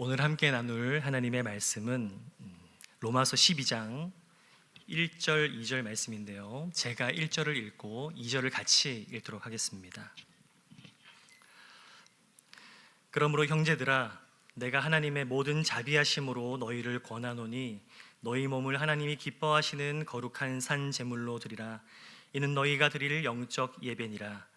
오늘 함께 나눌 하나님의 말씀은 로마서 12장 1절, 2절 말씀인데요. 제가 1절을 읽고 2절을 같이 읽도록 하겠습니다. 그러므로 형제들아, 내가 하나님의 모든 자비하심으로 너희를 권하노니 너희 몸을 하나님이 기뻐하시는 거룩한 산 제물로 드리라. 이는 너희가 드릴 영적 예배니라.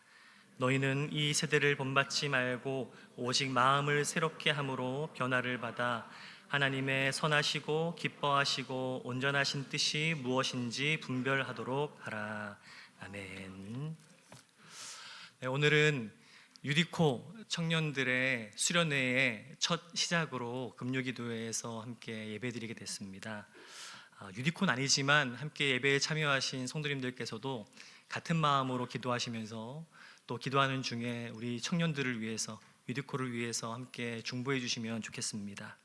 너희는 이 세대를 본받지 말고 오직 마음을 새롭게 함으로 변화를 받아 하나님의 선하시고 기뻐하시고 온전하신 뜻이 무엇인지 분별하도록 하라. 아멘. 네, 오늘은 유디코 청년들의 수련회의 첫 시작으로 금요기도회에서 함께 예배드리게 됐습니다. 유디코는 아니지만 함께 예배에 참여하신 성도님들께서도 같은 마음으로 기도하시면서 또 기도하는 중에 우리 청년들을 위해서, 유디코를 위해서 함께 중보해 주시면 좋겠습니다.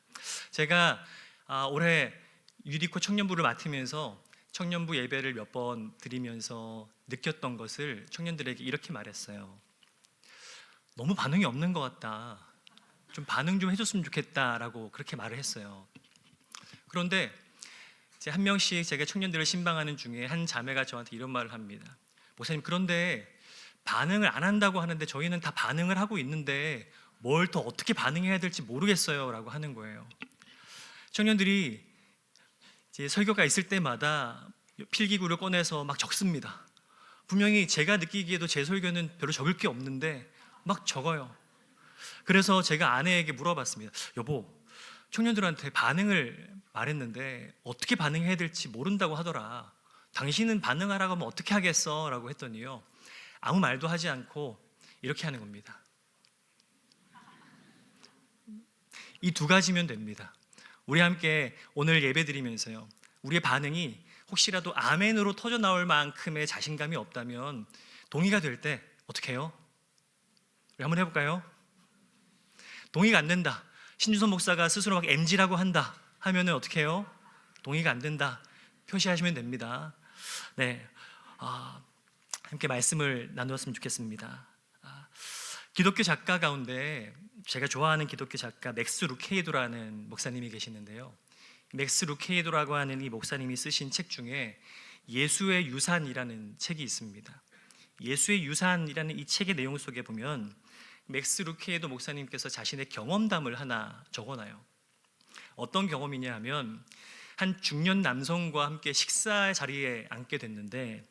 제가 올해 유디코 청년부를 맡으면서 청년부 예배를 몇 번 드리면서 느꼈던 것을 청년들에게 이렇게 말했어요. 너무 반응이 없는 것 같다. 좀 반응 좀 해줬으면 좋겠다라고 그렇게 말을 했어요. 그런데 이제 한 명씩 제가 청년들을 신방하는 중에 한 자매가 저한테 이런 말을 합니다. 목사님, 그런데 반응을 안 한다고 하는데 저희는 다 반응을 하고 있는데 뭘 더 어떻게 반응해야 될지 모르겠어요 라고 하는 거예요. 청년들이 이제 설교가 있을 때마다 필기구를 꺼내서 막 적습니다. 분명히 제가 느끼기에도 제 설교는 별로 적을 게 없는데 막 적어요. 그래서 제가 아내에게 물어봤습니다. 여보, 청년들한테 반응을 말했는데 어떻게 반응해야 될지 모른다고 하더라. 당신은 반응하라고 하면 어떻게 하겠어? 라고 했더니요, 아무 말도 하지 않고 이렇게 하는 겁니다. 이 두 가지면 됩니다. 우리 함께 오늘 예배 드리면서요, 우리의 반응이 혹시라도 아멘으로 터져 나올 만큼의 자신감이 없다면 동의가 될 때 어떻게 해요? 우리 한번 해볼까요? 동의가 안 된다, 신주선 목사가 스스로 막 MG라고 한다 하면은 어떻게 해요? 동의가 안 된다 표시하시면 됩니다. 네, 함께 말씀을 나누었으면 좋겠습니다. 기독교 작가 가운데 제가 좋아하는 기독교 작가 맥스 루케이도라는 목사님이 계시는데요. 맥스 루케이도라고 하는 이 목사님이 쓰신 책 중에 예수의 유산이라는 책이 있습니다. 예수의 유산이라는 이 책의 내용 속에 보면 맥스 루케이도 목사님께서 자신의 경험담을 하나 적어놔요. 어떤 경험이냐 하면 한 중년 남성과 함께 식사 자리에 앉게 됐는데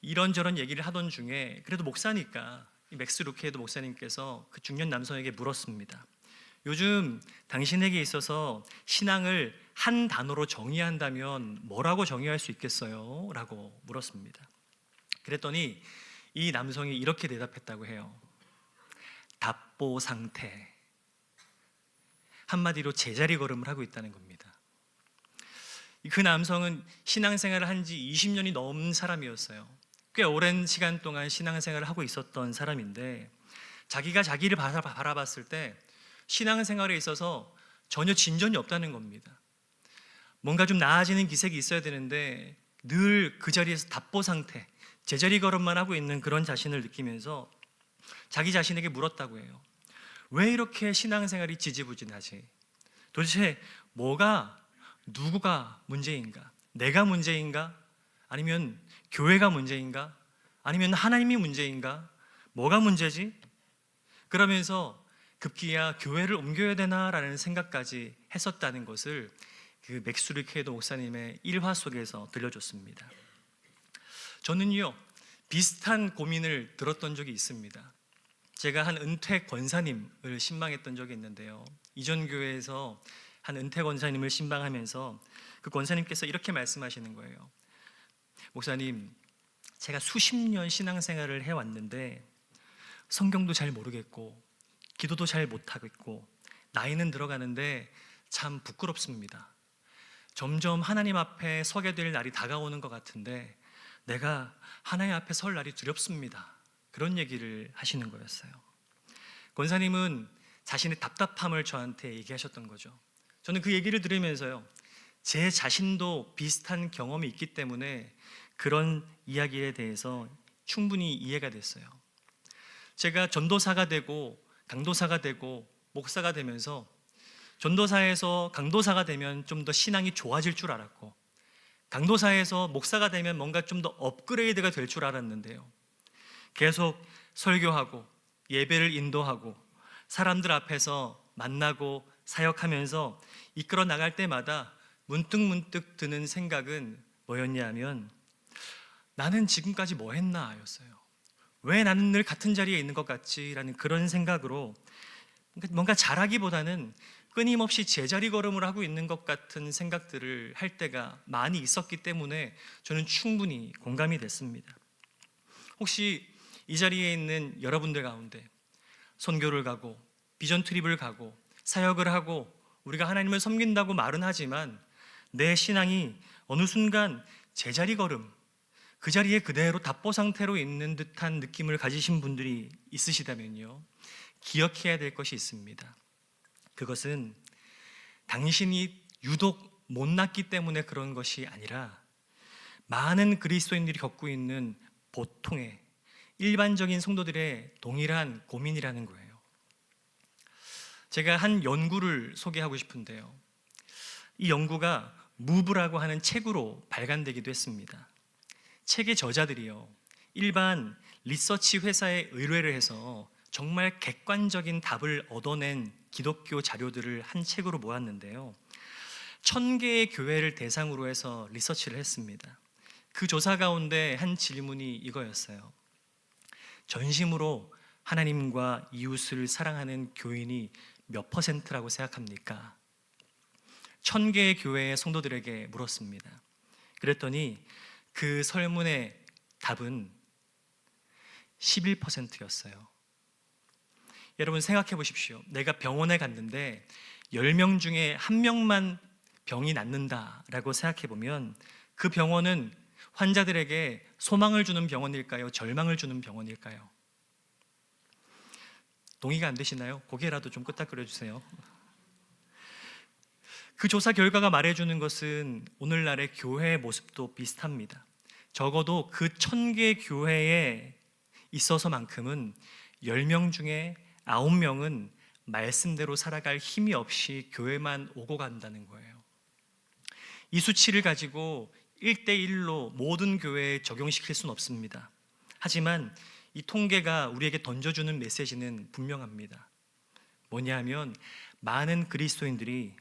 이런저런 얘기를 하던 중에 그래도 목사니까 맥스 루케이도 목사님께서 그 중년 남성에게 물었습니다. 요즘 당신에게 있어서 신앙을 한 단어로 정의한다면 뭐라고 정의할 수 있겠어요? 라고 물었습니다. 그랬더니 이 남성이 이렇게 대답했다고 해요. 답보 상태. 한마디로 제자리 걸음을 하고 있다는 겁니다. 그 남성은 신앙생활을 한 지 20년이 넘은 사람이었어요. 꽤 오랜 시간 동안 신앙생활을 하고 있었던 사람인데 자기가 자기를 바라봤을 때 신앙생활에 있어서 전혀 진전이 없다는 겁니다. 뭔가 좀 나아지는 기색이 있어야 되는데 늘 그 자리에서 답보 상태, 제자리 걸음만 하고 있는 그런 자신을 느끼면서 자기 자신에게 물었다고 해요. 왜 이렇게 신앙생활이 지지부진하지? 도대체 누구가 문제인가? 내가 문제인가? 아니면 교회가 문제인가? 아니면 하나님이 문제인가? 뭐가 문제지? 그러면서 급기야 교회를 옮겨야 되나라는 생각까지 했었다는 것을 그 맥스 루케이도 목사님의 일화 속에서 들려줬습니다. 저는요, 비슷한 고민을 들었던 적이 있습니다. 제가 한 은퇴 권사님을 신방했던 적이 있는데요, 이전 교회에서 한 은퇴 권사님을 신방하면서 그 권사님께서 이렇게 말씀하시는 거예요. 목사님, 제가 수십 년 신앙생활을 해왔는데 성경도 잘 모르겠고 기도도 잘 못하겠고 나이는 들어가는데 참 부끄럽습니다. 점점 하나님 앞에 서게 될 날이 다가오는 것 같은데 내가 하나님 앞에 설 날이 두렵습니다. 그런 얘기를 하시는 거였어요. 권사님은 자신의 답답함을 저한테 얘기하셨던 거죠. 저는 그 얘기를 들으면서요, 제 자신도 비슷한 경험이 있기 때문에 그런 이야기에 대해서 충분히 이해가 됐어요. 제가 전도사가 되고 강도사가 되고 목사가 되면서 전도사에서 강도사가 되면 좀 더 신앙이 좋아질 줄 알았고, 강도사에서 목사가 되면 뭔가 좀 더 업그레이드가 될 줄 알았는데요, 계속 설교하고 예배를 인도하고 사람들 앞에서 만나고 사역하면서 이끌어 나갈 때마다 문득 드는 생각은 뭐였냐면, 나는 지금까지 뭐 했나 였어요. 왜 나는 늘 같은 자리에 있는 것 같지? 라는 그런 생각으로 뭔가 잘하기보다는 끊임없이 제자리 걸음을 하고 있는 것 같은 생각들을 할 때가 많이 있었기 때문에 저는 충분히 공감이 됐습니다. 혹시 이 자리에 있는 여러분들 가운데 선교를 가고 비전 트립을 가고 사역을 하고 우리가 하나님을 섬긴다고 말은 하지만 내 신앙이 어느 순간 제자리 걸음, 그 자리에 그대로 답보 상태로 있는 듯한 느낌을 가지신 분들이 있으시다면요, 기억해야 될 것이 있습니다. 그것은 당신이 유독 못났기 때문에 그런 것이 아니라 많은 그리스도인들이 겪고 있는 보통의 일반적인 성도들의 동일한 고민이라는 거예요. 제가 한 연구를 소개하고 싶은데요, 이 연구가 무브라고 하는 책으로 발간되기도 했습니다. 책의 저자들이요, 일반 리서치 회사에 의뢰를 해서 정말 객관적인 답을 얻어낸 기독교 자료들을 한 책으로 모았는데요, 1000개의 교회를 대상으로 해서 리서치를 했습니다. 그 조사 가운데 한 질문이 이거였어요. 전심으로 하나님과 이웃을 사랑하는 교인이 몇 %라고 생각합니까? 1000개의 교회의 성도들에게 물었습니다. 그랬더니 그 설문의 답은 11%였어요. 여러분 생각해 보십시오. 내가 병원에 갔는데 10명 중에 1명만 병이 낫는다라고 생각해 보면 그 병원은 환자들에게 소망을 주는 병원일까요? 절망을 주는 병원일까요? 동의가 안 되시나요? 고개라도 좀 끄덕거려 주세요. 그 조사 결과가 말해주는 것은 오늘날의 교회의 모습도 비슷합니다. 적어도 그 1000개 교회에 있어서만큼은 10명 중에 9명은 말씀대로 살아갈 힘이 없이 교회만 오고 간다는 거예요. 이 수치를 가지고 1대1로 모든 교회에 적용시킬 수는 없습니다. 하지만 이 통계가 우리에게 던져주는 메시지는 분명합니다. 뭐냐 하면, 많은 그리스도인들이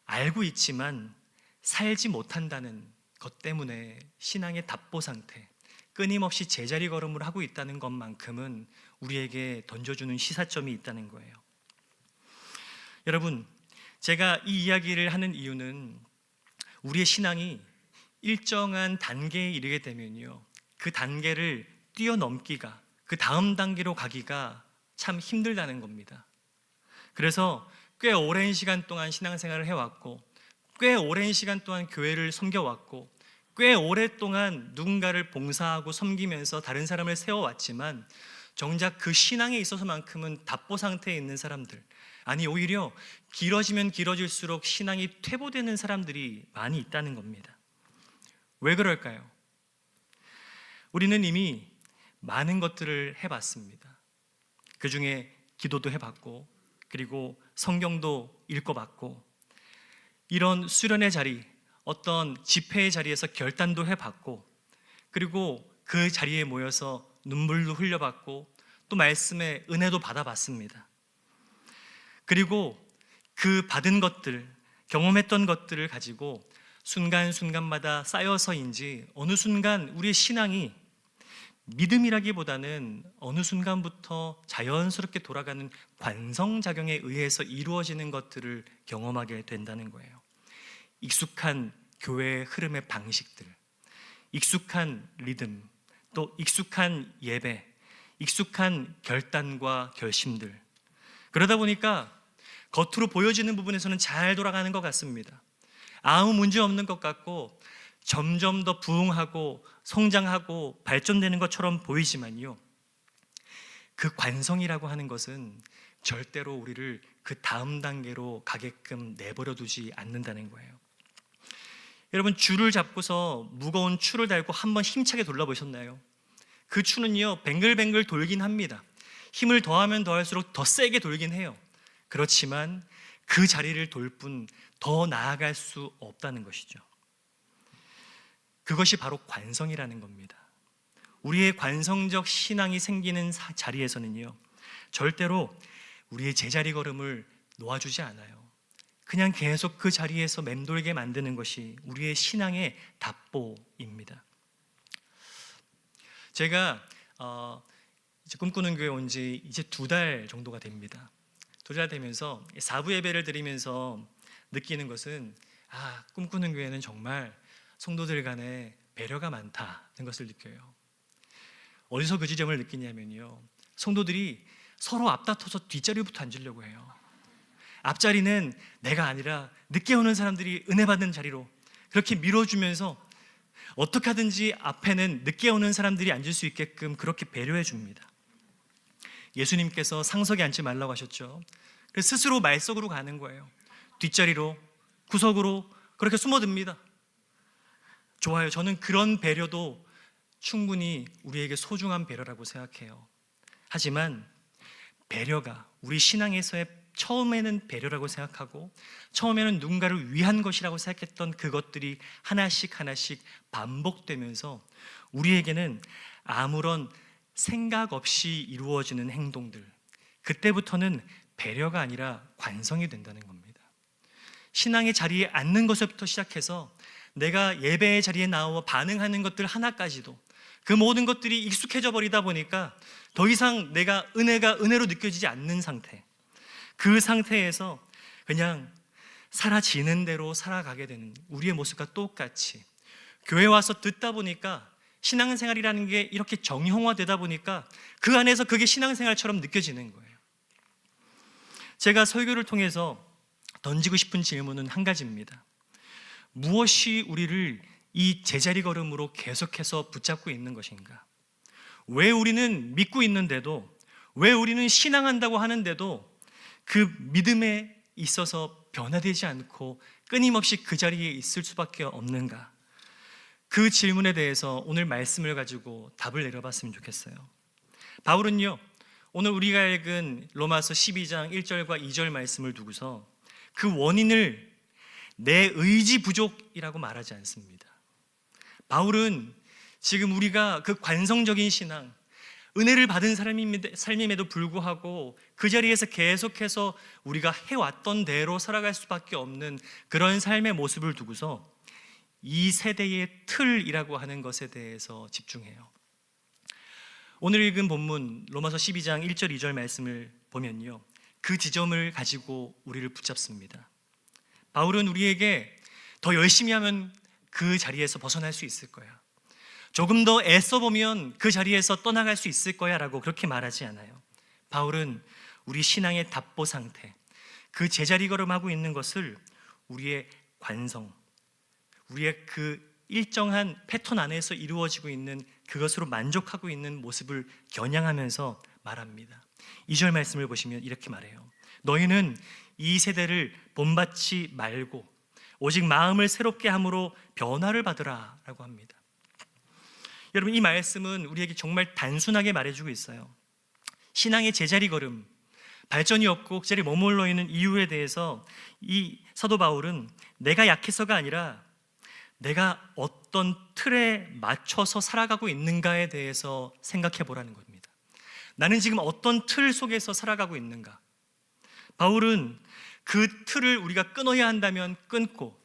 알고 있지만 살지 못한다는 것 때문에 신앙의 답보 상태, 끊임없이 제자리 걸음을 하고 있다는 것만큼은 우리에게 던져주는 시사점이 있다는 거예요. 여러분, 제가 이 이야기를 하는 이유는 우리의 신앙이 일정한 단계에 이르게 되면요, 그 단계를 뛰어넘기가, 그 다음 단계로 가기가 참 힘들다는 겁니다. 그래서 꽤 오랜 시간 동안 신앙생활을 해왔고, 꽤 오랜 시간 동안 교회를 섬겨왔고, 꽤 오랫동안 누군가를 봉사하고 섬기면서 다른 사람을 세워왔지만 정작 그 신앙에 있어서만큼은 답보 상태에 있는 사람들, 아니 오히려 길어지면 길어질수록 신앙이 퇴보되는 사람들이 많이 있다는 겁니다. 왜 그럴까요? 우리는 이미 많은 것들을 해봤습니다. 그 중에 기도도 해봤고, 그리고 성경도 읽어봤고, 이런 수련의 자리, 어떤 집회의 자리에서 결단도 해봤고, 그리고 그 자리에 모여서 눈물도 흘려봤고, 또 말씀의 은혜도 받아봤습니다. 그리고 그 받은 것들, 경험했던 것들을 가지고 순간순간마다 쌓여서인지 어느 순간 우리의 신앙이 믿음이라기보다는 어느 순간부터 자연스럽게 돌아가는 관성작용에 의해서 이루어지는 것들을 경험하게 된다는 거예요. 익숙한 교회의 흐름의 방식들, 익숙한 리듬, 또 익숙한 예배, 익숙한 결단과 결심들. 그러다 보니까 겉으로 보여지는 부분에서는 잘 돌아가는 것 같습니다. 아무 문제 없는 것 같고 점점 더 부흥하고 성장하고 발전되는 것처럼 보이지만요, 그 관성이라고 하는 것은 절대로 우리를 그 다음 단계로 가게끔 내버려 두지 않는다는 거예요. 여러분, 줄을 잡고서 무거운 추를 달고 한번 힘차게 돌려보셨나요? 그 추는요, 뱅글뱅글 돌긴 합니다. 힘을 더하면 더할수록 더 세게 돌긴 해요. 그렇지만 그 자리를 돌 뿐 더 나아갈 수 없다는 것이죠. 그것이 바로 관성이라는 겁니다. 우리의 관성적 신앙이 생기는 자리에서는요, 절대로 우리의 제자리 걸음을 놓아주지 않아요. 그냥 계속 그 자리에서 맴돌게 만드는 것이 우리의 신앙의 답보입니다. 제가 이제 꿈꾸는 교회 온 지 이제 2달 정도가 됩니다. 2달 되면서 사부 예배를 드리면서 느끼는 것은 꿈꾸는 교회는 정말 성도들 간에 배려가 많다는 것을 느껴요. 어디서 그 지점을 느끼냐면요, 성도들이 서로 앞다퉈서 뒷자리부터 앉으려고 해요. 앞자리는 내가 아니라 늦게 오는 사람들이 은혜 받는 자리로 그렇게 밀어주면서 어떻게 하든지 앞에는 늦게 오는 사람들이 앉을 수 있게끔 그렇게 배려해 줍니다. 예수님께서 상석에 앉지 말라고 하셨죠. 그래서 스스로 말석으로 가는 거예요. 뒷자리로, 구석으로 그렇게 숨어듭니다. 좋아요. 저는 그런 배려도 충분히 우리에게 소중한 배려라고 생각해요. 하지만 배려가 우리 신앙에서의 처음에는 배려라고 생각하고 처음에는 누군가를 위한 것이라고 생각했던 그것들이 하나씩 반복되면서 우리에게는 아무런 생각 없이 이루어지는 행동들, 그때부터는 배려가 아니라 관성이 된다는 겁니다. 신앙의 자리에 앉는 것부터 시작해서 내가 예배의 자리에 나와 반응하는 것들 하나까지도 그 모든 것들이 익숙해져 버리다 보니까 더 이상 내가 은혜가 은혜로 느껴지지 않는 상태, 그 상태에서 그냥 사라지는 대로 살아가게 되는 우리의 모습과 똑같이 교회 와서 듣다 보니까 신앙생활이라는 게 이렇게 정형화되다 보니까 그 안에서 그게 신앙생활처럼 느껴지는 거예요. 제가 설교를 통해서 던지고 싶은 질문은 한 가지입니다. 무엇이 우리를 이 제자리 걸음으로 계속해서 붙잡고 있는 것인가? 왜 우리는 믿고 있는데도, 왜 우리는 신앙한다고 하는데도 그 믿음에 있어서 변화되지 않고 끊임없이 그 자리에 있을 수밖에 없는가? 그 질문에 대해서 오늘 말씀을 가지고 답을 내려봤으면 좋겠어요. 바울은요, 오늘 우리가 읽은 로마서 12장 1절과 2절 말씀을 두고서 그 원인을 내 의지 부족이라고 말하지 않습니다. 바울은 지금 우리가 그 관성적인 신앙, 은혜를 받은 삶임에도 불구하고 그 자리에서 계속해서 우리가 해왔던 대로 살아갈 수밖에 없는 그런 삶의 모습을 두고서 이 세대의 틀이라고 하는 것에 대해서 집중해요. 오늘 읽은 본문 로마서 12장 1절 2절 말씀을 보면요, 그 지점을 가지고 우리를 붙잡습니다. 바울은 우리에게 더 열심히 하면 그 자리에서 벗어날 수 있을 거야, 조금 더 애써 보면 그 자리에서 떠나갈 수 있을 거야 라고 그렇게 말하지 않아요. 바울은 우리 신앙의 답보 상태, 그 제자리 걸음하고 있는 것을 우리의 관성, 우리의 그 일정한 패턴 안에서 이루어지고 있는 그것으로 만족하고 있는 모습을 겨냥하면서 말합니다. 2절 말씀을 보시면 이렇게 말해요. 너희는 이 세대를 본받지 말고 오직 마음을 새롭게 함으로 변화를 받으라 라고 합니다. 여러분, 이 말씀은 우리에게 정말 단순하게 말해주고 있어요. 신앙의 제자리 걸음, 발전이 없고 그 자리에 머물러 있는 이유에 대해서 이 사도 바울은 내가 약해서가 아니라 내가 어떤 틀에 맞춰서 살아가고 있는가에 대해서 생각해 보라는 겁니다. 나는 지금 어떤 틀 속에서 살아가고 있는가? 바울은 그 틀을 우리가 끊어야 한다면 끊고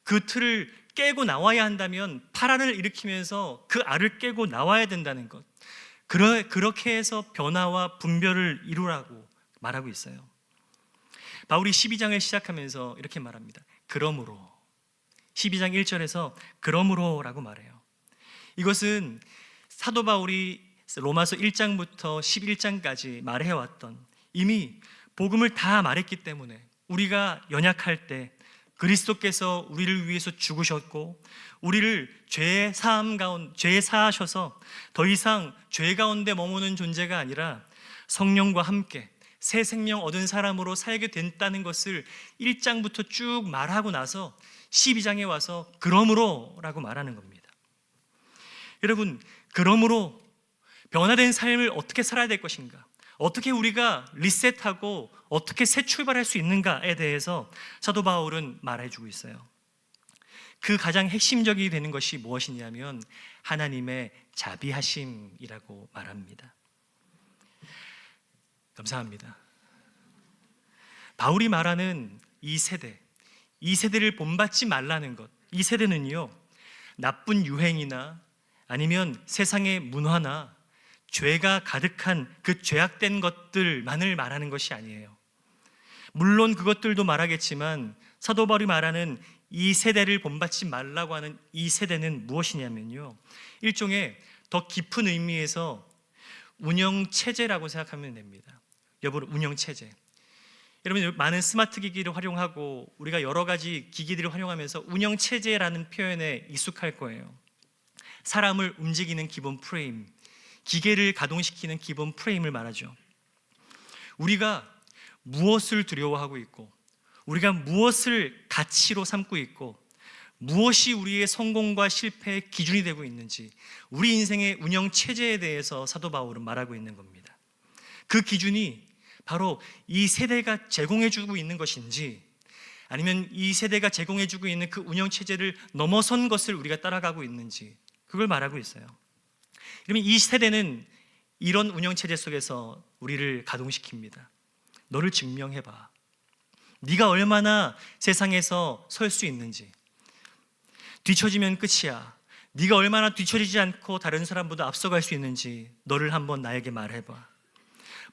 그 틀을 깨고 나와야 한다면 파란을 일으키면서 그 알을 깨고 나와야 된다는 것, 그렇게 해서 변화와 분별을 이루라고 말하고 있어요. 바울이 12장을 시작하면서 이렇게 말합니다. 그러므로, 12장 1절에서 그러므로라고 말해요. 이것은 사도 바울이 로마서 1장부터 11장까지 말해왔던, 이미 복음을 다 말했기 때문에 우리가 연약할 때 그리스도께서 우리를 위해서 죽으셨고 우리를 죄 사하셔서 더 이상 죄 가운데 머무는 존재가 아니라 성령과 함께 새 생명 얻은 사람으로 살게 된다는 것을 1장부터 쭉 말하고 나서 12장에 와서 그러므로라고 말하는 겁니다. 여러분, 그러므로 변화된 삶을 어떻게 살아야 될 것인가? 어떻게 우리가 리셋하고 어떻게 새 출발할 수 있는가에 대해서 사도 바울은 말해주고 있어요. 그 가장 핵심적이 되는 것이 무엇이냐면 하나님의 자비하심이라고 말합니다. 감사합니다. 바울이 말하는 이 세대를 본받지 말라는 것, 이 세대는요, 나쁜 유행이나 아니면 세상의 문화나 죄가 가득한 그 죄악된 것들만을 말하는 것이 아니에요. 물론 그것들도 말하겠지만 사도 바울이 말하는 이 세대를 본받지 말라고 하는 이 세대는 무엇이냐면요, 일종의 더 깊은 의미에서 운영체제라고 생각하면 됩니다. 여러분, 운영체제. 여러분, 많은 스마트 기기를 활용하고 우리가 여러 가지 기기들을 활용하면서 운영체제라는 표현에 익숙할 거예요. 사람을 움직이는 기본 프레임, 기계를 가동시키는 기본 프레임을 말하죠. 우리가 무엇을 두려워하고 있고, 우리가 무엇을 가치로 삼고 있고, 무엇이 우리의 성공과 실패의 기준이 되고 있는지, 우리 인생의 운영체제에 대해서 사도 바울은 말하고 있는 겁니다. 그 기준이 바로 이 세대가 제공해주고 있는 것인지, 아니면 이 세대가 제공해주고 있는 그 운영체제를 넘어선 것을 우리가 따라가고 있는지, 그걸 말하고 있어요. 그러면 이 세대는 이런 운영체제 속에서 우리를 가동시킵니다. 너를 증명해봐. 네가 얼마나 세상에서 설 수 있는지. 뒤처지면 끝이야. 네가 얼마나 뒤처지지 않고 다른 사람보다 앞서갈 수 있는지 너를 한번 나에게 말해봐.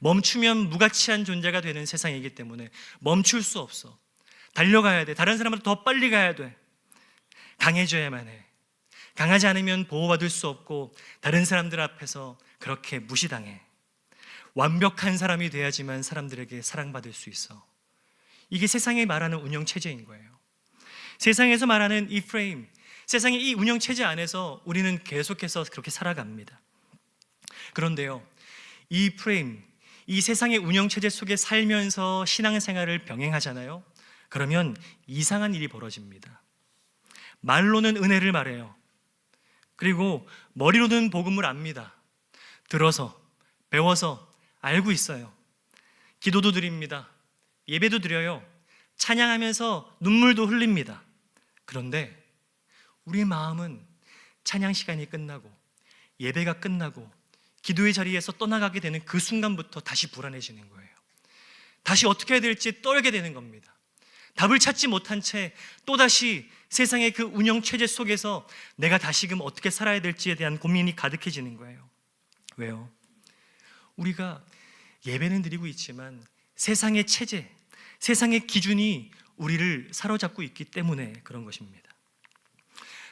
멈추면 무가치한 존재가 되는 세상이기 때문에 멈출 수 없어. 달려가야 돼. 다른 사람보다 더 빨리 가야 돼. 강해져야만 해. 강하지 않으면 보호받을 수 없고 다른 사람들 앞에서 그렇게 무시당해. 완벽한 사람이 돼야지만 사람들에게 사랑받을 수 있어. 이게 세상이 말하는 운영체제인 거예요. 세상에서 말하는 이 프레임, 세상의 이 운영체제 안에서 우리는 계속해서 그렇게 살아갑니다. 그런데요, 이 프레임, 이 세상의 운영체제 속에 살면서 신앙생활을 병행하잖아요. 그러면 이상한 일이 벌어집니다. 말로는 은혜를 말해요. 그리고 머리로는 복음을 압니다. 들어서, 배워서 알고 있어요. 기도도 드립니다. 예배도 드려요. 찬양하면서 눈물도 흘립니다. 그런데 우리 마음은 찬양 시간이 끝나고 예배가 끝나고 기도의 자리에서 떠나가게 되는 그 순간부터 다시 불안해지는 거예요. 다시 어떻게 해야 될지 떨게 되는 겁니다. 답을 찾지 못한 채 또다시 세상의 그 운영체제 속에서 내가 다시금 어떻게 살아야 될지에 대한 고민이 가득해지는 거예요. 왜요? 우리가 예배는 드리고 있지만 세상의 체제, 세상의 기준이 우리를 사로잡고 있기 때문에 그런 것입니다.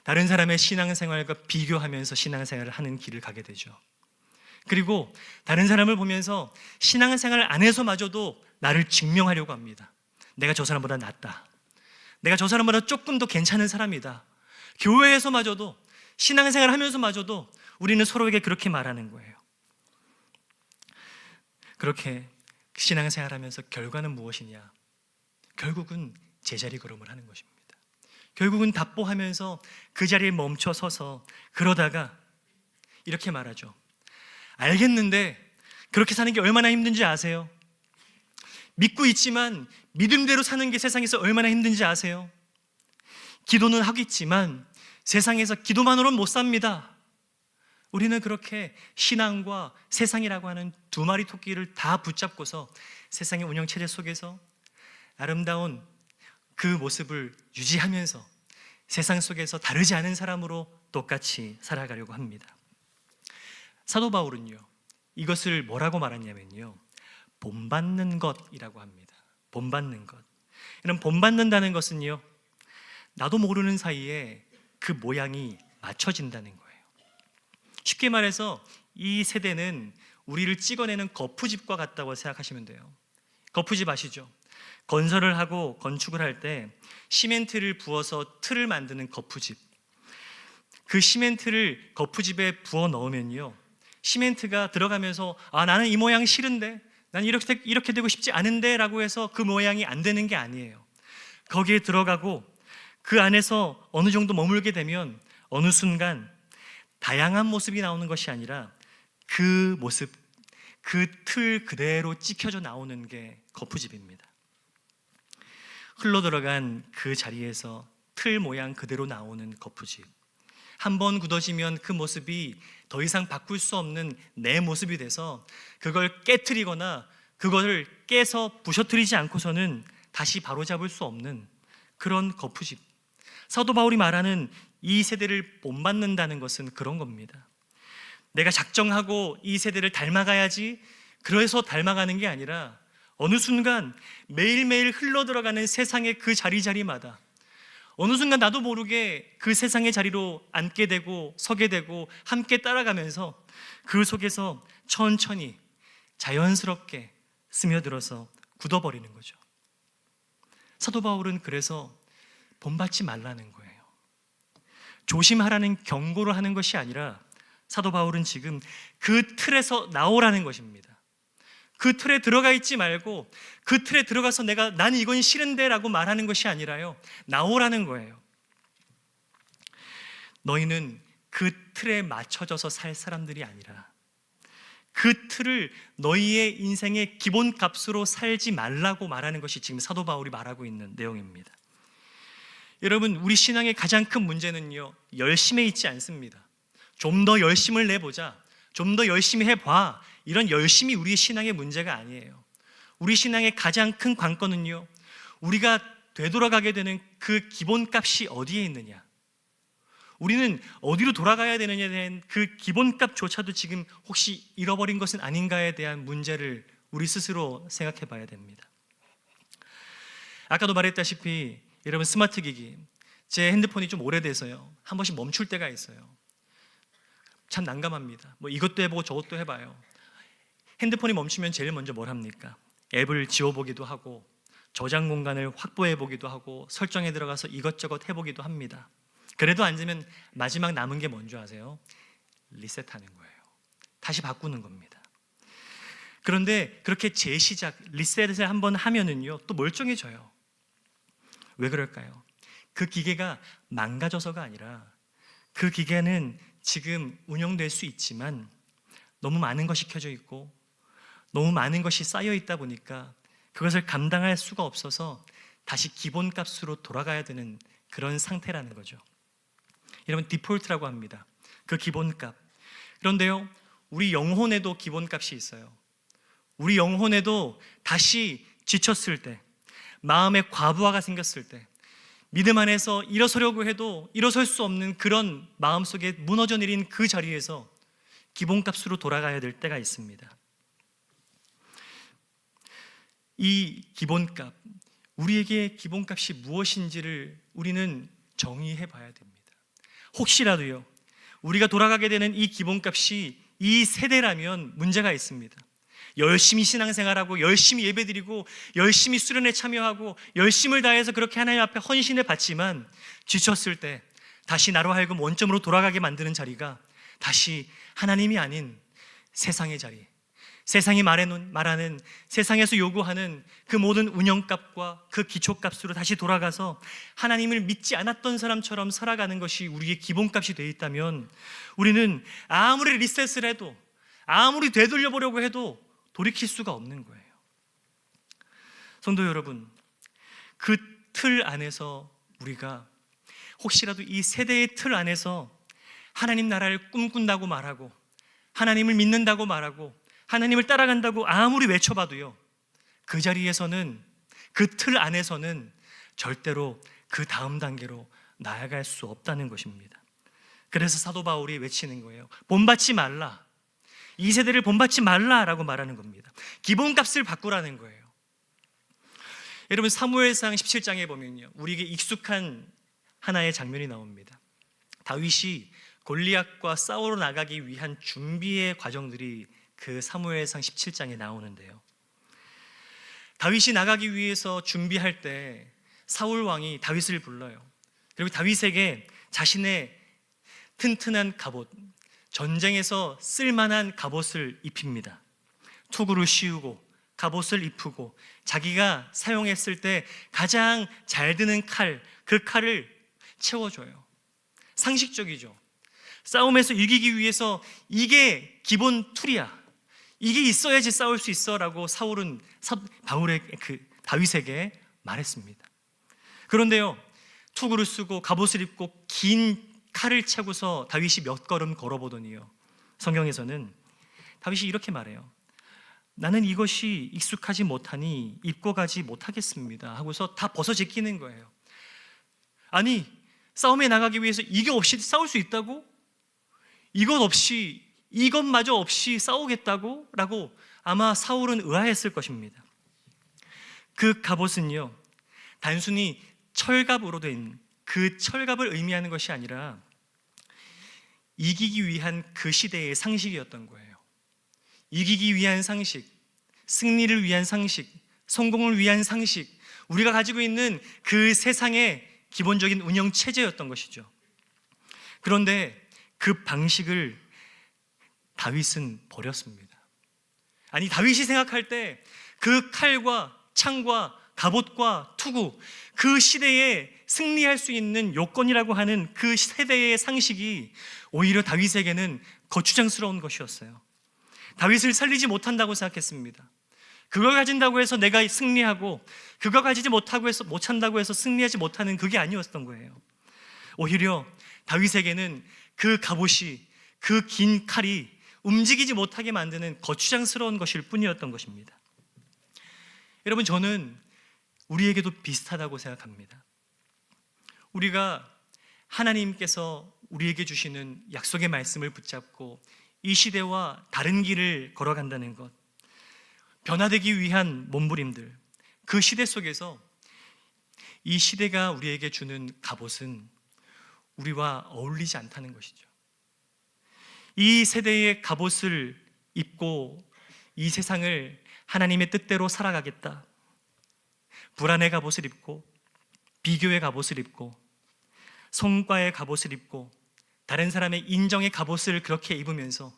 다른 사람의 신앙생활과 비교하면서 신앙생활을 하는 길을 가게 되죠. 그리고 다른 사람을 보면서 신앙생활 안에서마저도 나를 증명하려고 합니다. 내가 저 사람보다 낫다. 내가 저 사람보다 조금 더 괜찮은 사람이다. 교회에서마저도, 신앙생활 하면서마저도 우리는 서로에게 그렇게 말하는 거예요. 그렇게 신앙생활 하면서 결과는 무엇이냐? 결국은 제자리 걸음을 하는 것입니다. 결국은 답보하면서 그 자리에 멈춰 서서 그러다가 이렇게 말하죠. 알겠는데 그렇게 사는 게 얼마나 힘든지 아세요? 믿고 있지만 믿음대로 사는 게 세상에서 얼마나 힘든지 아세요? 기도는 하겠지만 세상에서 기도만으로는 못 삽니다. 우리는 그렇게 신앙과 세상이라고 하는 두 마리 토끼를 다 붙잡고서 세상의 운영체제 속에서 아름다운 그 모습을 유지하면서 세상 속에서 다르지 않은 사람으로 똑같이 살아가려고 합니다. 사도 바울은요, 이것을 뭐라고 말하냐면요, 본받는 것이라고 합니다. 본받는 것. 이런 본받는다는 것은요, 나도 모르는 사이에 그 모양이 맞춰진다는 거예요. 쉽게 말해서 이 세대는 우리를 찍어내는 거푸집과 같다고 생각하시면 돼요. 거푸집 아시죠? 건설을 하고 건축을 할 때 시멘트를 부어서 틀을 만드는 거푸집. 그 시멘트를 거푸집에 부어 넣으면요, 시멘트가 들어가면서 나는 이 모양 싫은데, 난 이렇게 되고 싶지 않은데 라고 해서 그 모양이 안 되는 게 아니에요. 거기에 들어가고 그 안에서 어느 정도 머물게 되면 어느 순간 다양한 모습이 나오는 것이 아니라 그 모습, 그 틀 그대로 찍혀져 나오는 게 거푸집입니다. 흘러들어간 그 자리에서 틀 모양 그대로 나오는 거푸집. 한번 굳어지면 그 모습이 더 이상 바꿀 수 없는 내 모습이 돼서 그걸 깨트리거나 그것을 깨서 부셔뜨리지 않고서는 다시 바로잡을 수 없는 그런 거푸집. 사도 바울이 말하는 이 세대를 본받는다는 것은 그런 겁니다. 내가 작정하고 이 세대를 닮아가야지, 그래서 닮아가는 게 아니라 어느 순간 매일매일 흘러들어가는 세상의 그 자리자리마다 어느 순간 나도 모르게 그 세상의 자리로 앉게 되고 서게 되고 함께 따라가면서 그 속에서 천천히 자연스럽게 스며들어서 굳어버리는 거죠. 사도 바울은 그래서 본받지 말라는 거예요. 조심하라는 경고를 하는 것이 아니라 사도 바울은 지금 그 틀에서 나오라는 것입니다. 그 틀에 들어가 있지 말고 그 틀에 들어가서 난 이건 싫은데 라고 말하는 것이 아니라요, 나오라는 거예요. 너희는 그 틀에 맞춰져서 살 사람들이 아니라 그 틀을 너희의 인생의 기본값으로 살지 말라고 말하는 것이 지금 사도 바울이 말하고 있는 내용입니다. 여러분, 우리 신앙의 가장 큰 문제는요, 열심에 있지 않습니다. 좀 더 열심을 내보자, 좀 더 열심히 해봐, 이런 열심이 우리 신앙의 문제가 아니에요. 우리 신앙의 가장 큰 관건은요, 우리가 되돌아가게 되는 그 기본값이 어디에 있느냐, 우리는 어디로 돌아가야 되느냐에 대한 그 기본값조차도 지금 혹시 잃어버린 것은 아닌가에 대한 문제를 우리 스스로 생각해 봐야 됩니다. 아까도 말했다시피 여러분, 스마트 기기, 제 핸드폰이 좀 오래돼서요, 한 번씩 멈출 때가 있어요. 참 난감합니다. 뭐 이것도 해보고 저것도 해봐요. 핸드폰이 멈추면 제일 먼저 뭘 합니까? 앱을 지워보기도 하고 저장 공간을 확보해보기도 하고 설정에 들어가서 이것저것 해보기도 합니다. 그래도 안 되면 마지막 남은 게 뭔지 아세요? 리셋하는 거예요. 다시 바꾸는 겁니다. 그런데 그렇게 재시작, 리셋을 한번 하면은요, 또 멀쩡해져요. 왜 그럴까요? 그 기계가 망가져서가 아니라 그 기계는 지금 운영될 수 있지만 너무 많은 것이 켜져 있고 너무 많은 것이 쌓여 있다 보니까 그것을 감당할 수가 없어서 다시 기본값으로 돌아가야 되는 그런 상태라는 거죠. 여러분, 디폴트라고 합니다. 그 기본값. 그런데요, 우리 영혼에도 기본값이 있어요. 우리 영혼에도 다시 지쳤을 때, 마음에 과부하가 생겼을 때, 믿음 안에서 일어서려고 해도 일어설 수 없는 그런 마음속에 무너져 내린 그 자리에서 기본값으로 돌아가야 될 때가 있습니다. 이 기본값, 우리에게 기본값이 무엇인지를 우리는 정의해 봐야 됩니다. 혹시라도요, 우리가 돌아가게 되는 이 기본값이 이 세대라면 문제가 있습니다. 열심히 신앙생활하고 열심히 예배드리고 열심히 수련에 참여하고 열심을 다해서 그렇게 하나님 앞에 헌신해 봤지만 지쳤을 때 다시 나로 하여금 원점으로 돌아가게 만드는 자리가 다시 하나님이 아닌 세상의 자리, 세상이 말하는, 세상에서 요구하는 그 모든 운영값과 그 기초값으로 다시 돌아가서 하나님을 믿지 않았던 사람처럼 살아가는 것이 우리의 기본값이 되어 있다면 우리는 아무리 리셋을 해도, 아무리 되돌려 보려고 해도 돌이킬 수가 없는 거예요. 성도 여러분, 그 틀 안에서 우리가 혹시라도 이 세대의 틀 안에서 하나님 나라를 꿈꾼다고 말하고 하나님을 믿는다고 말하고 하나님을 따라간다고 아무리 외쳐봐도요, 그 자리에서는, 그 틀 안에서는 절대로 그 다음 단계로 나아갈 수 없다는 것입니다. 그래서 사도 바울이 외치는 거예요. 본받지 말라, 이 세대를 본받지 말라라고 말하는 겁니다. 기본값을 바꾸라는 거예요. 여러분, 사무엘상 17장에 보면요, 우리에게 익숙한 하나의 장면이 나옵니다. 다윗이 골리앗과 싸우러 나가기 위한 준비의 과정들이 그 사무엘상 17장에 나오는데요, 다윗이 나가기 위해서 준비할 때 사울 왕이 다윗을 불러요. 그리고 다윗에게 자신의 튼튼한 갑옷, 전쟁에서 쓸만한 갑옷을 입힙니다. 투구를 씌우고 갑옷을 입히고 자기가 사용했을 때 가장 잘 드는 칼, 그 칼을 채워줘요. 상식적이죠. 싸움에서 이기기 위해서 이게 기본 툴이야, 이게 있어야지 싸울 수 있어라고 다윗에게 말했습니다. 그런데요, 투구를 쓰고 갑옷을 입고 긴 칼을 차고서 다윗이 몇 걸음 걸어보더니요, 성경에서는 다윗이 이렇게 말해요. 나는 이것이 익숙하지 못하니 입고 가지 못하겠습니다 하고서 다 벗어 제끼는 거예요. 아니, 싸움에 나가기 위해서 이게 없이 싸울 수 있다고? 이것마저 없이 싸우겠다고? 라고 아마 사울은 의아했을 것입니다. 그 갑옷은요, 단순히 철갑으로 된 그 철갑을 의미하는 것이 아니라 이기기 위한 그 시대의 상식이었던 거예요. 이기기 위한 상식, 승리를 위한 상식, 성공을 위한 상식, 우리가 가지고 있는 그 세상의 기본적인 운영 체제였던 것이죠. 그런데 그 방식을 다윗은 버렸습니다. 아니, 다윗이 생각할 때 그 칼과 창과 갑옷과 투구, 그 시대에 승리할 수 있는 요건이라고 하는 그 세대의 상식이 오히려 다윗에게는 거추장스러운 것이었어요. 다윗을 살리지 못한다고 생각했습니다. 그걸 가진다고 해서 내가 승리하고, 그거 가지지 못한다고 해서 승리하지 못하는 그게 아니었던 거예요. 오히려 다윗에게는 그 갑옷이, 그 긴 칼이 움직이지 못하게 만드는 거추장스러운 것일 뿐이었던 것입니다. 여러분, 저는 우리에게도 비슷하다고 생각합니다. 우리가 하나님께서 우리에게 주시는 약속의 말씀을 붙잡고 이 시대와 다른 길을 걸어간다는 것, 변화되기 위한 몸부림들, 그 시대 속에서 이 시대가 우리에게 주는 갑옷은 우리와 어울리지 않다는 것이죠. 이 세대의 갑옷을 입고 이 세상을 하나님의 뜻대로 살아가겠다, 불안의 갑옷을 입고, 비교의 갑옷을 입고, 성과의 갑옷을 입고, 다른 사람의 인정의 갑옷을 그렇게 입으면서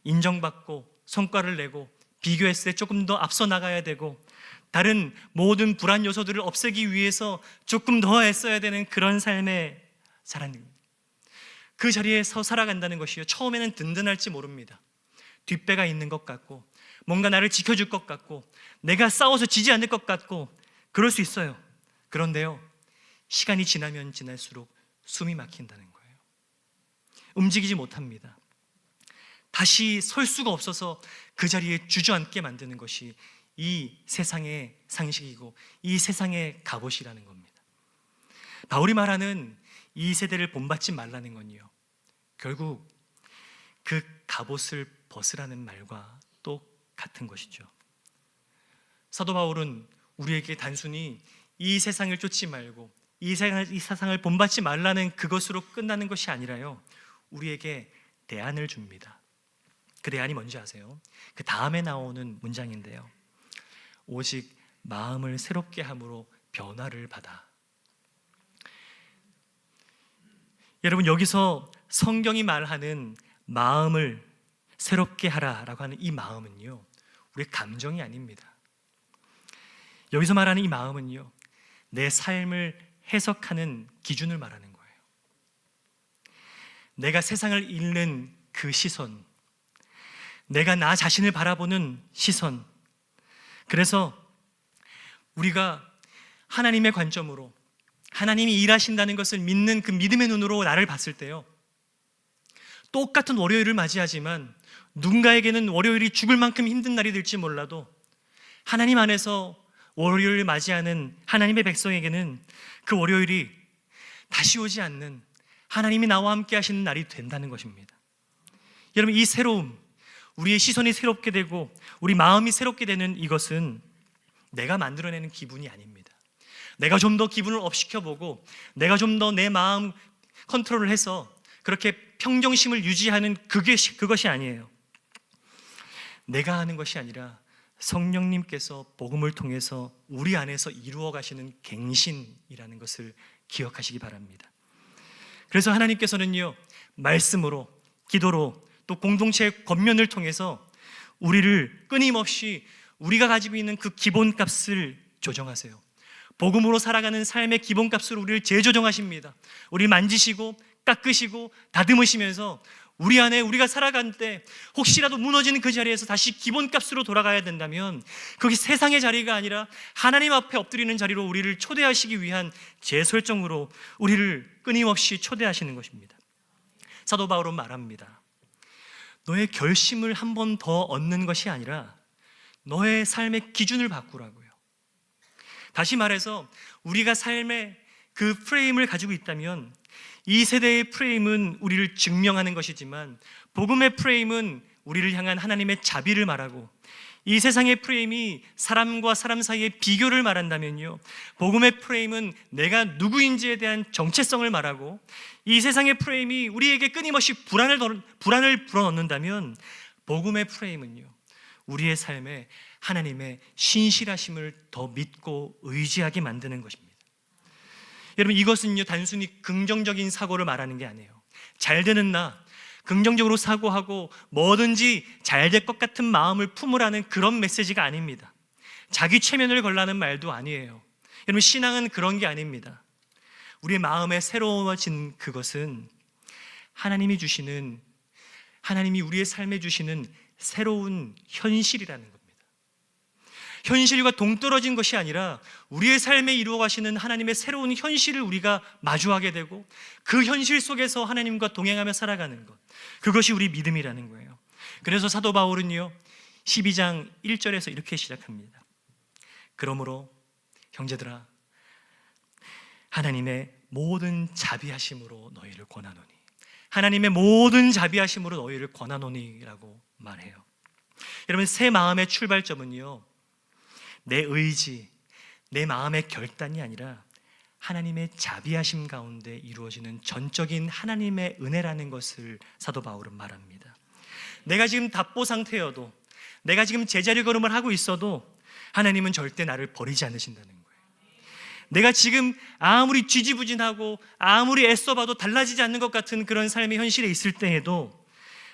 인정받고 성과를 내고 비교했을 때 조금 더 앞서 나가야 되고, 다른 모든 불안 요소들을 없애기 위해서 조금 더 애써야 되는 그런 삶에 살아가는, 그 자리에서 살아간다는 것이요, 처음에는 든든할지 모릅니다. 뒷배가 있는 것 같고, 뭔가 나를 지켜줄 것 같고, 내가 싸워서 지지 않을 것 같고, 그럴 수 있어요. 그런데요, 시간이 지나면 지날수록 숨이 막힌다는 거예요. 움직이지 못합니다. 다시 설 수가 없어서 그 자리에 주저앉게 만드는 것이 이 세상의 상식이고 이 세상의 갑옷이라는 겁니다. 바울이 말하는 이 세대를 본받지 말라는 건요, 결국 그 갑옷을 벗으라는 말과 똑같은 것이죠. 사도 바울은 우리에게 단순히 이 세상을 쫓지 말고 이 세상을 본받지 말라는 그것으로 끝나는 것이 아니라요, 우리에게 대안을 줍니다. 그 대안이 뭔지 아세요? 그 다음에 나오는 문장인데요, 오직 마음을 새롭게 함으로 변화를 받아. 여러분, 여기서 성경이 말하는 마음을 새롭게 하라라고 하는 이 마음은요, 우리의 감정이 아닙니다. 여기서 말하는 이 마음은요, 내 삶을 해석하는 기준을 말하는 거예요. 내가 세상을 읽는 그 시선, 내가 나 자신을 바라보는 시선. 그래서 우리가 하나님의 관점으로, 하나님이 일하신다는 것을 믿는 그 믿음의 눈으로 나를 봤을 때요, 똑같은 월요일을 맞이하지만 누군가에게는 월요일이 죽을 만큼 힘든 날이 될지 몰라도 하나님 안에서 월요일을 맞이하는 하나님의 백성에게는 그 월요일이 다시 오지 않는, 하나님이 나와 함께 하시는 날이 된다는 것입니다. 여러분, 이 새로움, 우리의 시선이 새롭게 되고 우리 마음이 새롭게 되는 이것은 내가 만들어내는 기분이 아닙니다. 내가 좀 더 기분을 업시켜보고 내가 좀 더 내 마음 컨트롤을 해서 그렇게 평정심을 유지하는 그것이 아니에요. 내가 하는 것이 아니라 성령님께서 복음을 통해서 우리 안에서 이루어 가시는 갱신이라는 것을 기억하시기 바랍니다. 그래서 하나님께서는요, 말씀으로, 기도로, 또 공동체의 권면을 통해서 우리를 끊임없이 우리가 가지고 있는 그 기본값을 조정하세요. 복음으로 살아가는 삶의 기본값으로 우리를 재조정하십니다. 우리를 만지시고 깎으시고 다듬으시면서 우리 안에 우리가 살아갈 때 혹시라도 무너지는 그 자리에서 다시 기본값으로 돌아가야 된다면 거기 세상의 자리가 아니라 하나님 앞에 엎드리는 자리로 우리를 초대하시기 위한 재설정으로 우리를 끊임없이 초대하시는 것입니다. 사도 바울은 말합니다. 너의 결심을 한 번 더 얻는 것이 아니라 너의 삶의 기준을 바꾸라고요. 다시 말해서 우리가 삶의 그 프레임을 가지고 있다면 이 세대의 프레임은 우리를 증명하는 것이지만 복음의 프레임은 우리를 향한 하나님의 자비를 말하고, 이 세상의 프레임이 사람과 사람 사이의 비교를 말한다면요, 복음의 프레임은 내가 누구인지에 대한 정체성을 말하고, 이 세상의 프레임이 우리에게 끊임없이 불안을 불어넣는다면 복음의 프레임은요, 우리의 삶에 하나님의 신실하심을 더 믿고 의지하게 만드는 것입니다. 여러분, 이것은요 단순히 긍정적인 사고를 말하는 게 아니에요. 잘 되는 나, 긍정적으로 사고하고 뭐든지 잘 될 것 같은 마음을 품으라는 그런 메시지가 아닙니다. 자기 최면을 걸라는 말도 아니에요. 여러분, 신앙은 그런 게 아닙니다. 우리의 마음에 새로워진 그것은 하나님이 우리의 삶에 주시는 새로운 현실이라는 겁니다. 현실과 동떨어진 것이 아니라 우리의 삶에 이루어 가시는 하나님의 새로운 현실을 우리가 마주하게 되고 그 현실 속에서 하나님과 동행하며 살아가는 것, 그것이 우리 믿음이라는 거예요. 그래서 사도 바울은요 12장 1절에서 이렇게 시작합니다. 그러므로 형제들아, 하나님의 모든 자비하심으로 너희를 권하노니, 하나님의 모든 자비하심으로 너희를 권하노니라고 말해요. 여러분, 새 마음의 출발점은요 내 의지, 내 마음의 결단이 아니라 하나님의 자비하심 가운데 이루어지는 전적인 하나님의 은혜라는 것을 사도 바울은 말합니다. 내가 지금 답보 상태여도, 내가 지금 제자리 걸음을 하고 있어도 하나님은 절대 나를 버리지 않으신다는 거예요. 내가 지금 아무리 지지부진하고 아무리 애써봐도 달라지지 않는 것 같은 그런 삶의 현실에 있을 때에도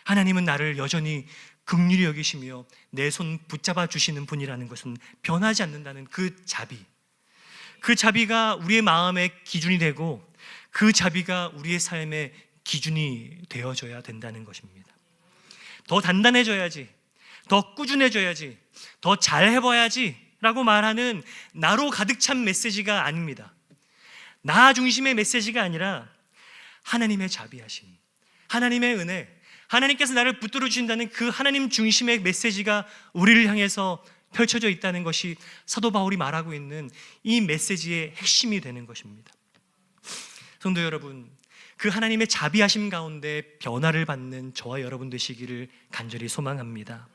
하나님은 나를 여전히 긍휼히 여기시며 내 손 붙잡아 주시는 분이라는 것은 변하지 않는다는 그 자비가 우리의 마음의 기준이 되고 그 자비가 우리의 삶의 기준이 되어져야 된다는 것입니다. 더 단단해져야지, 더 꾸준해져야지, 더 잘해봐야지 라고 말하는 나로 가득 찬 메시지가 아닙니다. 나 중심의 메시지가 아니라 하나님의 자비하심, 하나님의 은혜, 하나님께서 나를 붙들어 주신다는 그 하나님 중심의 메시지가 우리를 향해서 펼쳐져 있다는 것이 사도 바울이 말하고 있는 이 메시지의 핵심이 되는 것입니다. 성도 여러분, 그 하나님의 자비하심 가운데 변화를 받는 저와 여러분 되시기를 간절히 소망합니다.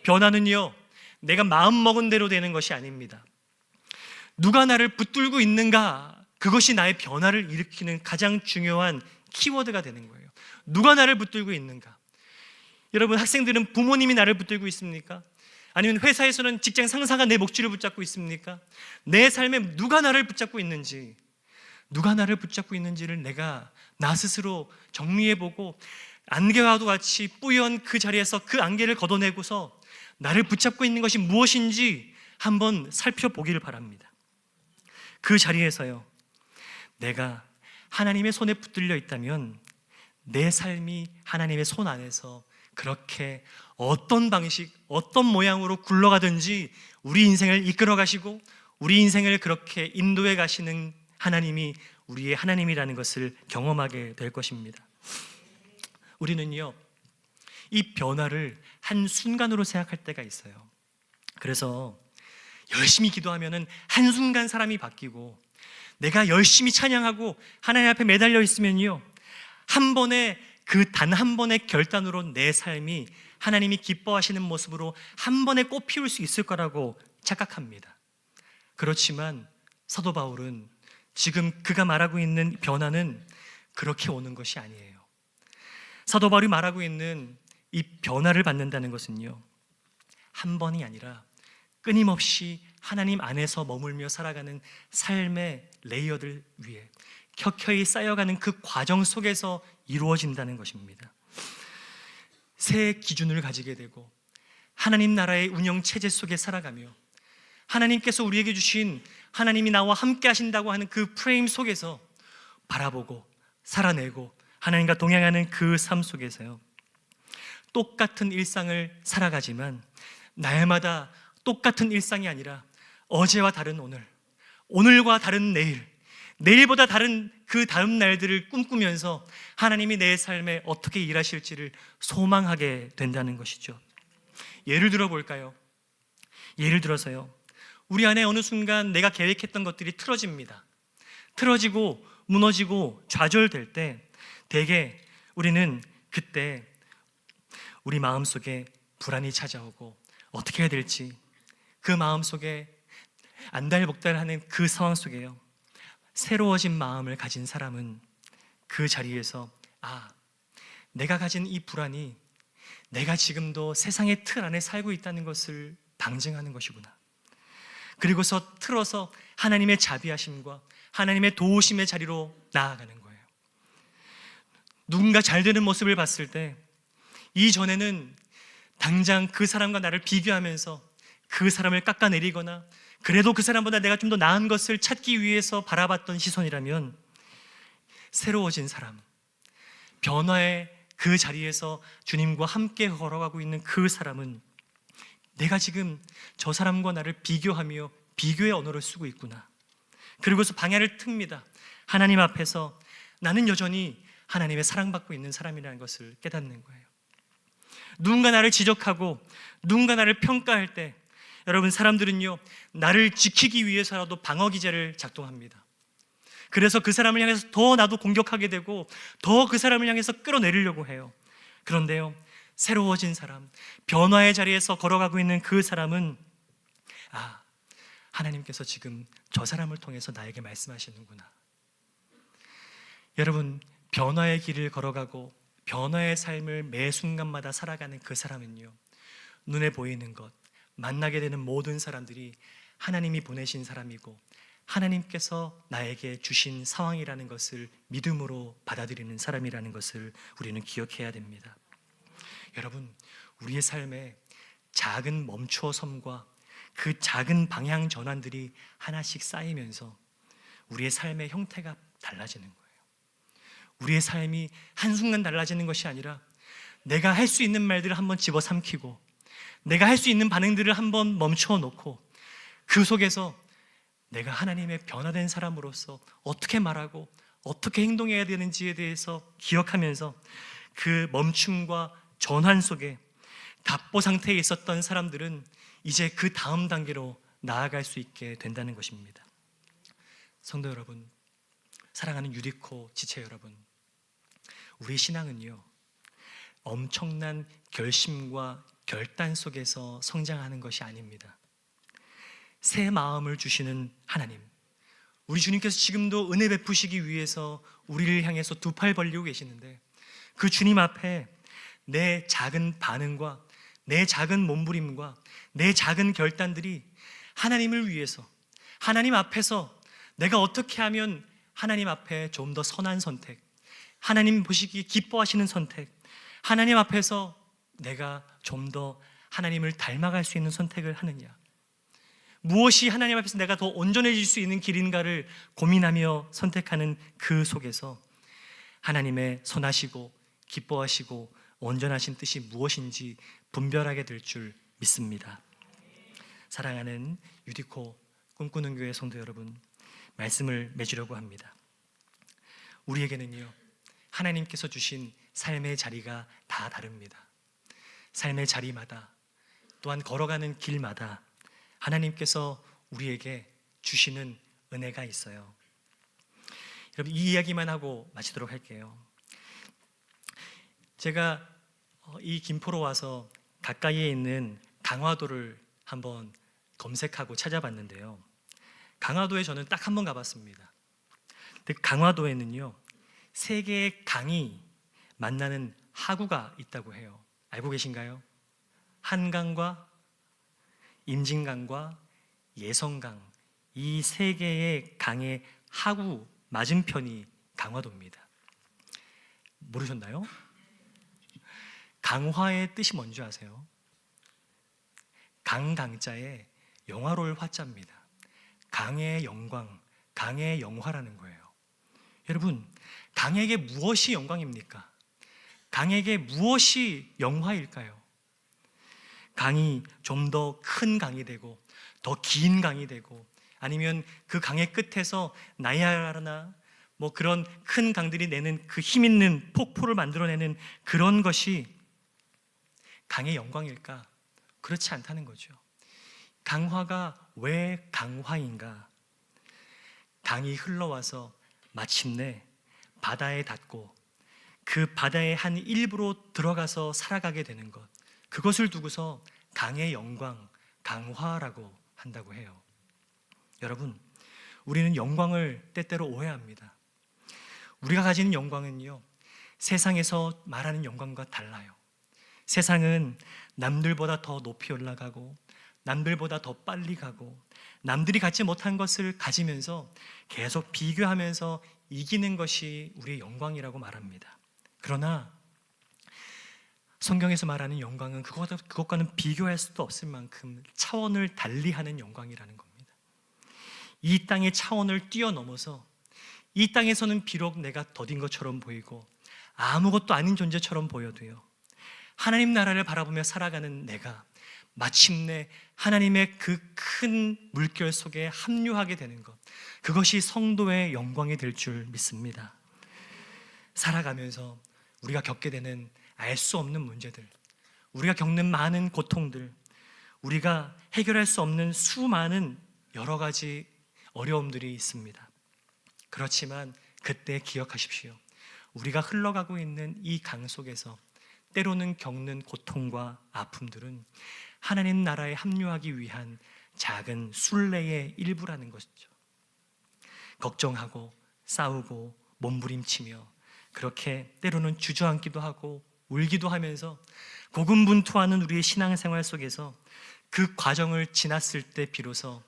변화는요 내가 마음먹은 대로 되는 것이 아닙니다. 누가 나를 붙들고 있는가, 그것이 나의 변화를 일으키는 가장 중요한 키워드가 되는 거예요. 누가 나를 붙들고 있는가? 여러분, 학생들은 부모님이 나를 붙들고 있습니까? 아니면 회사에서는 직장 상사가 내 목줄을 붙잡고 있습니까? 내 삶에 누가 나를 붙잡고 있는지, 누가 나를 붙잡고 있는지를 내가 나 스스로 정리해보고 안개와도 같이 뿌연 그 자리에서 그 안개를 걷어내고서 나를 붙잡고 있는 것이 무엇인지 한번 살펴보기를 바랍니다. 그 자리에서요 내가 하나님의 손에 붙들려 있다면 내 삶이 하나님의 손 안에서 그렇게 어떤 방식, 어떤 모양으로 굴러가든지 우리 인생을 이끌어 가시고 우리 인생을 그렇게 인도해 가시는 하나님이 우리의 하나님이라는 것을 경험하게 될 것입니다. 우리는요 이 변화를 한순간으로 생각할 때가 있어요. 그래서 열심히 기도하면은 한순간 사람이 바뀌고, 내가 열심히 찬양하고 하나님 앞에 매달려 있으면요 한 번에 그 단 한 번의 결단으로 내 삶이 하나님이 기뻐하시는 모습으로 한 번에 꽃 피울 수 있을 거라고 착각합니다. 그렇지만 사도 바울은 지금 그가 말하고 있는 변화는 그렇게 오는 것이 아니에요. 사도 바울이 말하고 있는 이 변화를 받는다는 것은요 한 번이 아니라 끊임없이 하나님 안에서 머물며 살아가는 삶의 레이어들 위에 켜켜이 쌓여가는 그 과정 속에서 이루어진다는 것입니다. 새 기준을 가지게 되고 하나님 나라의 운영 체제 속에 살아가며 하나님께서 우리에게 주신, 하나님이 나와 함께 하신다고 하는 그 프레임 속에서 바라보고 살아내고 하나님과 동행하는 그 삶 속에서요, 똑같은 일상을 살아가지만 날마다 똑같은 일상이 아니라 어제와 다른 오늘, 오늘과 다른 내일, 내일보다 다른 그 다음 날들을 꿈꾸면서 하나님이 내 삶에 어떻게 일하실지를 소망하게 된다는 것이죠. 예를 들어 볼까요? 예를 들어서요, 우리 안에 어느 순간 내가 계획했던 것들이 틀어집니다. 틀어지고 무너지고 좌절될 때 대개 우리는 그때 우리 마음속에 불안이 찾아오고 어떻게 해야 될지, 그 마음속에 안달복달하는 그 상황 속에요, 새로워진 마음을 가진 사람은 그 자리에서 내가 가진 이 불안이 내가 지금도 세상의 틀 안에 살고 있다는 것을 방증하는 것이구나. 그리고서 틀어서 하나님의 자비하심과 하나님의 도우심의 자리로 나아가는 거예요. 누군가 잘 되는 모습을 봤을 때 이전에는 당장 그 사람과 나를 비교하면서 그 사람을 깎아내리거나 그래도 그 사람보다 내가 좀 더 나은 것을 찾기 위해서 바라봤던 시선이라면, 새로워진 사람, 변화의 그 자리에서 주님과 함께 걸어가고 있는 그 사람은 내가 지금 저 사람과 나를 비교하며 비교의 언어를 쓰고 있구나. 그리고서 방향을 틉니다. 하나님 앞에서 나는 여전히 하나님의 사랑받고 있는 사람이라는 것을 깨닫는 거예요. 누군가 나를 지적하고 누군가 나를 평가할 때 여러분, 사람들은요, 나를 지키기 위해서라도 방어 기제를 작동합니다. 그래서 그 사람을 향해서 더 나도 공격하게 되고 더 그 사람을 향해서 끌어내리려고 해요. 그런데요, 새로워진 사람, 변화의 자리에서 걸어가고 있는 그 사람은 하나님께서 지금 저 사람을 통해서 나에게 말씀하시는구나. 여러분, 변화의 길을 걸어가고 변화의 삶을 매 순간마다 살아가는 그 사람은요, 눈에 보이는 것, 만나게 되는 모든 사람들이 하나님이 보내신 사람이고 하나님께서 나에게 주신 상황이라는 것을 믿음으로 받아들이는 사람이라는 것을 우리는 기억해야 됩니다. 여러분, 우리의 삶에 작은 멈추어섬과 그 작은 방향 전환들이 하나씩 쌓이면서 우리의 삶의 형태가 달라지는 거예요. 우리의 삶이 한순간 달라지는 것이 아니라 내가 할 수 있는 말들을 한번 집어삼키고 내가 할 수 있는 반응들을 한번 멈춰 놓고 그 속에서 내가 하나님의 변화된 사람으로서 어떻게 말하고 어떻게 행동해야 되는지에 대해서 기억하면서 그 멈춤과 전환 속에 답보 상태에 있었던 사람들은 이제 그 다음 단계로 나아갈 수 있게 된다는 것입니다. 성도 여러분, 사랑하는 유디코 지체 여러분, 우리 신앙은요, 엄청난 결심과 결단 속에서 성장하는 것이 아닙니다. 새 마음을 주시는 하나님, 우리 주님께서 지금도 은혜 베푸시기 위해서 우리를 향해서 두 팔 벌리고 계시는데 그 주님 앞에 내 작은 반응과 내 작은 몸부림과 내 작은 결단들이 하나님을 위해서, 하나님 앞에서 내가 어떻게 하면 하나님 앞에 좀 더 선한 선택, 하나님 보시기 기뻐하시는 선택, 하나님 앞에서 내가 좀 더 하나님을 닮아갈 수 있는 선택을 하느냐, 무엇이 하나님 앞에서 내가 더 온전해질 수 있는 길인가를 고민하며 선택하는 그 속에서 하나님의 선하시고 기뻐하시고 온전하신 뜻이 무엇인지 분별하게 될 줄 믿습니다. 사랑하는 유디코 꿈꾸는 교회 성도 여러분, 말씀을 맺으려고 합니다. 우리에게는요, 하나님께서 주신 삶의 자리가 다 다릅니다. 삶의 자리마다, 또한 걸어가는 길마다 하나님께서 우리에게 주시는 은혜가 있어요. 여러분, 이 이야기만 하고 마치도록 할게요. 제가 이 김포로 와서 가까이에 있는 강화도를 한번 검색하고 찾아봤는데요, 강화도에 저는 딱 한 번 가봤습니다. 근데 강화도에는요, 세 개의 강이 만나는 하구가 있다고 해요. 알고 계신가요? 한강과 임진강과 예성강, 이 세 개의 강의 하구 맞은편이 강화도입니다. 모르셨나요? 강화의 뜻이 뭔지 아세요? 강자에 영화로울 화자입니다. 강의 영광, 강의 영화라는 거예요. 여러분, 강에게 무엇이 영광입니까? 강에게 무엇이 영화일까요? 강이 좀 더 큰 강이 되고 더 긴 강이 되고, 아니면 그 강의 끝에서 나이아가라나 뭐 그런 큰 강들이 내는 그 힘 있는 폭포를 만들어내는 그런 것이 강의 영광일까? 그렇지 않다는 거죠. 강화가 왜 강화인가? 강이 흘러와서 마침내 바다에 닿고 그 바다의 한 일부로 들어가서 살아가게 되는 것, 그것을 두고서 강의 영광, 강화라고 한다고 해요. 여러분, 우리는 영광을 때때로 오해합니다. 우리가 가지는 영광은요, 세상에서 말하는 영광과 달라요. 세상은 남들보다 더 높이 올라가고 남들보다 더 빨리 가고 남들이 갖지 못한 것을 가지면서 계속 비교하면서 이기는 것이 우리의 영광이라고 말합니다. 그러나 성경에서 말하는 영광은 그것과는 비교할 수도 없을 만큼 차원을 달리하는 영광이라는 겁니다. 이 땅의 차원을 뛰어넘어서, 이 땅에서는 비록 내가 더딘 것처럼 보이고 아무것도 아닌 존재처럼 보여도요, 하나님 나라를 바라보며 살아가는 내가 마침내 하나님의 그 큰 물결 속에 합류하게 되는 것, 그것이 성도의 영광이 될 줄 믿습니다. 살아가면서 우리가 겪게 되는 알 수 없는 문제들, 우리가 겪는 많은 고통들, 우리가 해결할 수 없는 수많은 여러 가지 어려움들이 있습니다. 그렇지만 그때 기억하십시오. 우리가 흘러가고 있는 이 강 속에서 때로는 겪는 고통과 아픔들은 하나님 나라에 합류하기 위한 작은 순례의 일부라는 것이죠. 걱정하고 싸우고 몸부림치며 그렇게 때로는 주저앉기도 하고 울기도 하면서 고군분투하는 우리의 신앙생활 속에서 그 과정을 지났을 때 비로소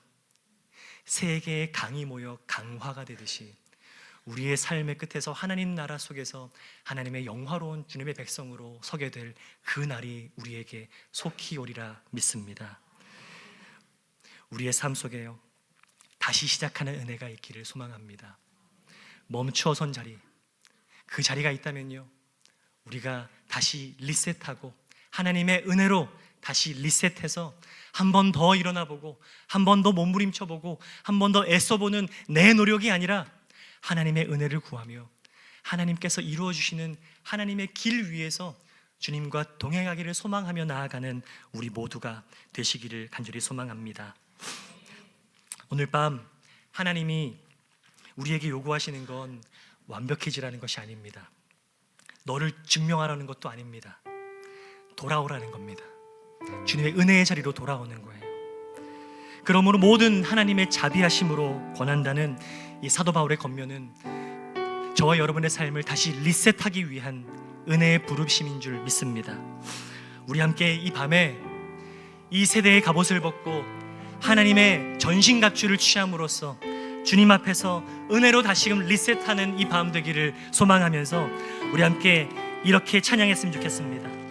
세 개의 강이 모여 강화가 되듯이 우리의 삶의 끝에서 하나님 나라 속에서 하나님의 영화로운 주님의 백성으로 서게 될 그 날이 우리에게 속히 오리라 믿습니다. 우리의 삶 속에요, 다시 시작하는 은혜가 있기를 소망합니다. 멈추어선 자리, 그 자리가 있다면요, 우리가 다시 리셋하고 하나님의 은혜로 다시 리셋해서 한 번 더 일어나보고 한 번 더 몸부림쳐보고 한 번 더 애써보는 내 노력이 아니라 하나님의 은혜를 구하며 하나님께서 이루어주시는 하나님의 길 위에서 주님과 동행하기를 소망하며 나아가는 우리 모두가 되시기를 간절히 소망합니다. 오늘 밤 하나님이 우리에게 요구하시는 건 완벽해지라는 것이 아닙니다. 너를 증명하라는 것도 아닙니다. 돌아오라는 겁니다. 주님의 은혜의 자리로 돌아오는 거예요. 그러므로 모든 하나님의 자비하심으로 권한다는 이 사도 바울의 권면은 저와 여러분의 삶을 다시 리셋하기 위한 은혜의 부르심인 줄 믿습니다. 우리 함께 이 밤에 이 세대의 갑옷을 벗고 하나님의 전신갑주를 취함으로써 주님 앞에서 은혜로 다시금 리셋하는 이 밤 되기를 소망하면서 우리 함께 이렇게 찬양했으면 좋겠습니다.